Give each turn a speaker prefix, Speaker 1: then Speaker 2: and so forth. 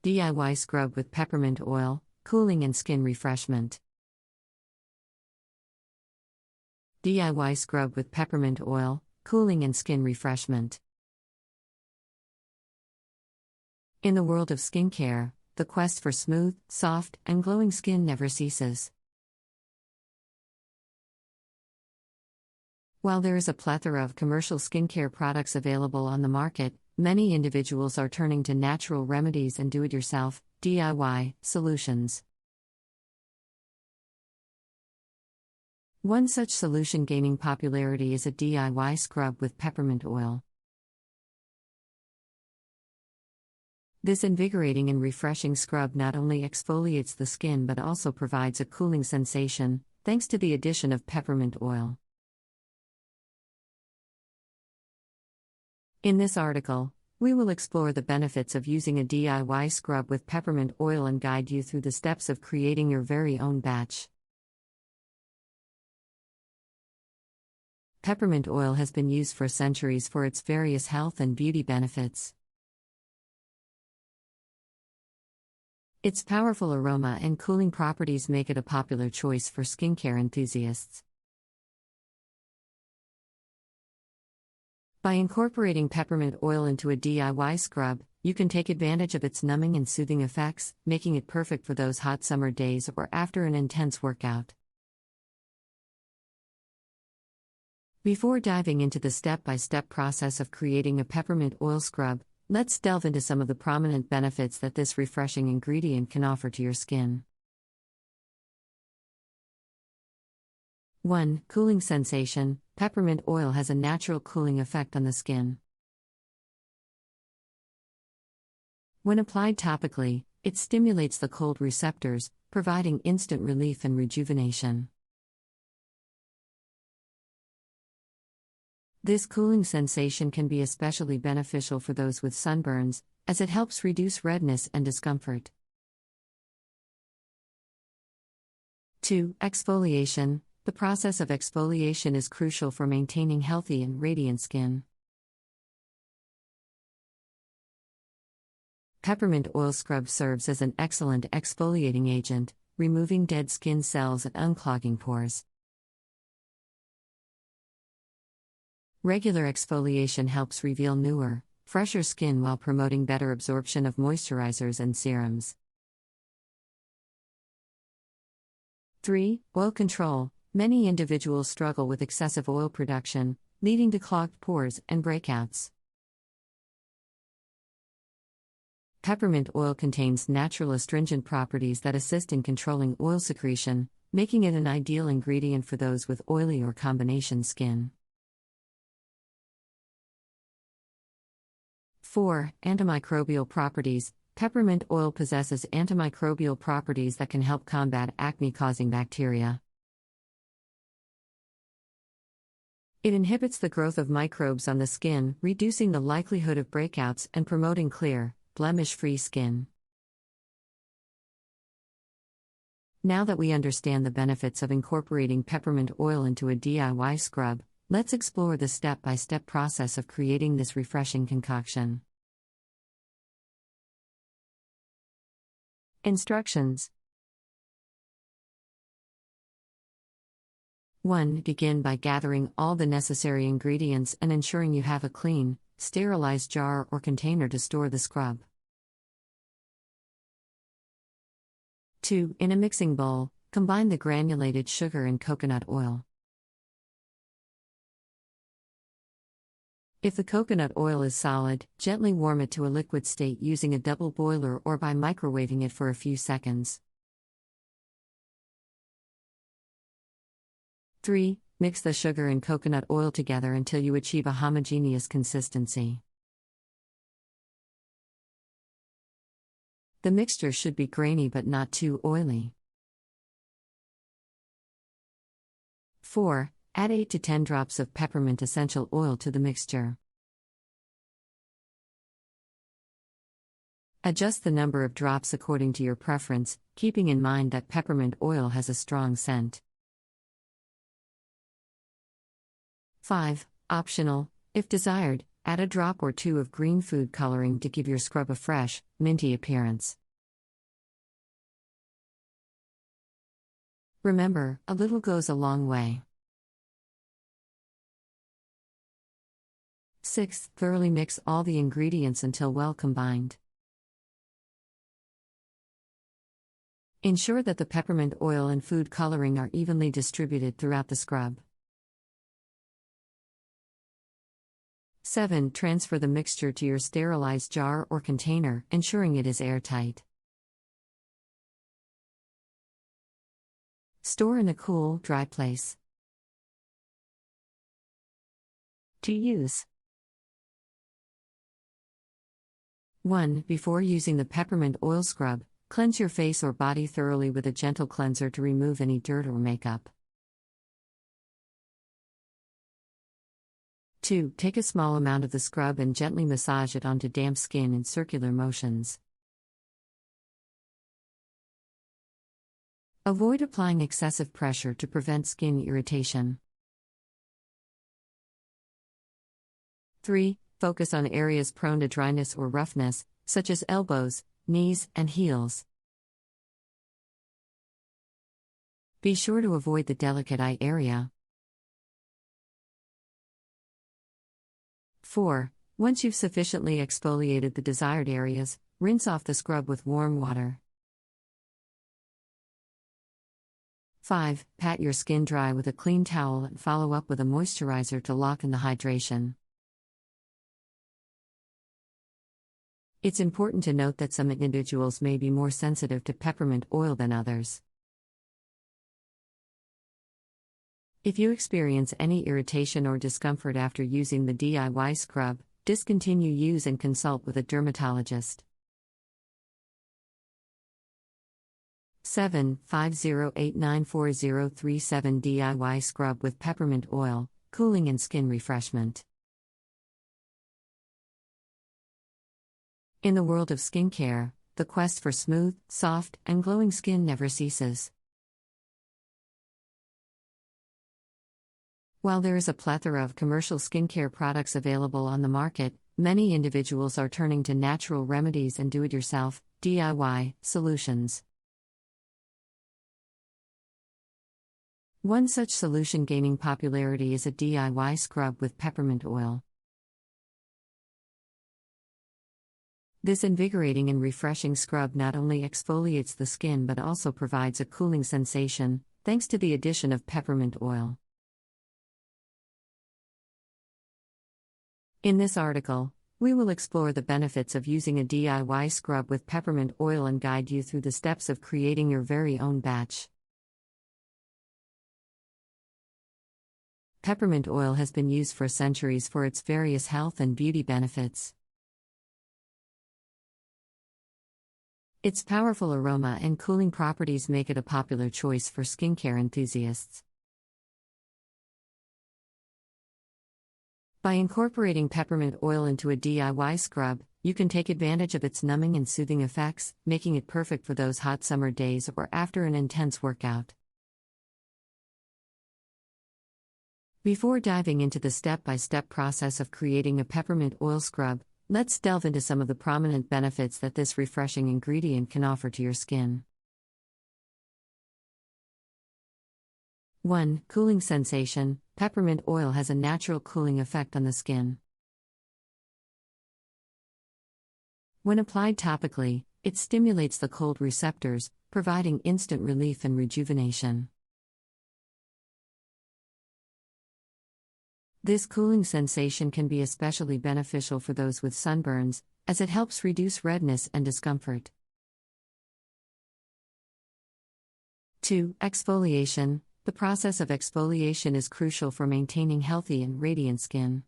Speaker 1: DIY scrub with peppermint oil, cooling and skin refreshment. DIY scrub with peppermint oil, cooling and skin refreshment. In the world of skincare, the quest for smooth, soft, and glowing skin never ceases. While there is a plethora of commercial skincare products available on the market, many individuals are turning to natural remedies and do-it-yourself (DIY) solutions. One such solution gaining popularity is a DIY scrub with peppermint oil. This invigorating and refreshing scrub not only exfoliates the skin but also provides a cooling sensation, thanks to the addition of peppermint oil. In this article, we will explore the benefits of using a DIY scrub with peppermint oil and guide you through the steps of creating your very own batch. Peppermint oil has been used for centuries for its various health and beauty benefits. Its powerful aroma and cooling properties make it a popular choice for skincare enthusiasts. By incorporating peppermint oil into a DIY scrub, you can take advantage of its numbing and soothing effects, making it perfect for those hot summer days or after an intense workout. Before diving into the step-by-step process of creating a peppermint oil scrub, let's delve into some of the prominent benefits that this refreshing ingredient can offer to your skin. 1. Cooling sensation. Peppermint oil has a natural cooling effect on the skin. When applied topically, it stimulates the cold receptors, providing instant relief and rejuvenation. This cooling sensation can be especially beneficial for those with sunburns, as it helps reduce redness and discomfort. 2. Exfoliation. The process of exfoliation is crucial for maintaining healthy and radiant skin. Peppermint oil scrub serves as an excellent exfoliating agent, removing dead skin cells and unclogging pores. Regular exfoliation helps reveal newer, fresher skin while promoting better absorption of moisturizers and serums. 3. Oil control. Many individuals struggle with excessive oil production, leading to clogged pores and breakouts. Peppermint oil contains natural astringent properties that assist in controlling oil secretion, making it an ideal ingredient for those with oily or combination skin. 4. Antimicrobial properties. Peppermint oil possesses antimicrobial properties that can help combat acne-causing bacteria. It inhibits the growth of microbes on the skin, reducing the likelihood of breakouts and promoting clear, blemish-free skin. Now that we understand the benefits of incorporating peppermint oil into a DIY scrub, let's explore the step-by-step process of creating this refreshing concoction. Instructions. 1. Begin by gathering all the necessary ingredients and ensuring you have a clean, sterilized jar or container to store the scrub. 2. In a mixing bowl, combine the granulated sugar and coconut oil. If the coconut oil is solid, gently warm it to a liquid state using a double boiler or by microwaving it for a few seconds. 3. Mix the sugar and coconut oil together until you achieve a homogeneous consistency. The mixture should be grainy but not too oily. 4. Add 8 to 10 drops of peppermint essential oil to the mixture. Adjust the number of drops according to your preference, keeping in mind that peppermint oil has a strong scent. 5. Optional. If desired, Add a drop or two of green food coloring to give your scrub a fresh, minty appearance. Remember, a little goes a long way. 6. Thoroughly mix all the ingredients until well combined. Ensure that the peppermint oil and food coloring are evenly distributed throughout the scrub. 7. Transfer the mixture to your sterilized jar or container, ensuring it is airtight. Store in a cool, dry place. To use. 1. Before using the peppermint oil scrub, cleanse your face or body thoroughly with a gentle cleanser to remove any dirt or makeup. 2. Take a small amount of the scrub and gently massage it onto damp skin in circular motions. Avoid applying excessive pressure to prevent skin irritation. 3. Focus on areas prone to dryness or roughness, such as elbows, knees, and heels. Be sure to avoid the delicate eye area. 4. Once you've sufficiently exfoliated the desired areas, rinse off the scrub with warm water. 5. Pat your skin dry with a clean towel and follow up with a moisturizer to lock in the hydration. It's important to note that some individuals may be more sensitive to peppermint oil than others. If you experience any irritation or discomfort after using the DIY scrub, discontinue use and consult with a dermatologist. 750894037 DIY scrub with peppermint oil, cooling and skin refreshment. In the world of skincare, the quest for smooth, soft, and glowing skin never ceases. While there is a plethora of commercial skincare products available on the market, many individuals are turning to natural remedies and do-it-yourself (DIY) solutions. One such solution gaining popularity is a DIY scrub with peppermint oil. This invigorating and refreshing scrub not only exfoliates the skin but also provides a cooling sensation, thanks to the addition of peppermint oil. In this article, we will explore the benefits of using a DIY scrub with peppermint oil and guide you through the steps of creating your very own batch. Peppermint oil has been used for centuries for its various health and beauty benefits. Its powerful aroma and cooling properties make it a popular choice for skincare enthusiasts. By incorporating peppermint oil into a DIY scrub, you can take advantage of its numbing and soothing effects, making it perfect for those hot summer days or after an intense workout. Before diving into the step-by-step process of creating a peppermint oil scrub, let's delve into some of the prominent benefits that this refreshing ingredient can offer to your skin. 1. Cooling sensation. Peppermint oil has a natural cooling effect on the skin. When applied topically, it stimulates the cold receptors, providing instant relief and rejuvenation. This cooling sensation can be especially beneficial for those with sunburns, as it helps reduce redness and discomfort. 2. Exfoliation. The process of exfoliation is crucial for maintaining healthy and radiant skin.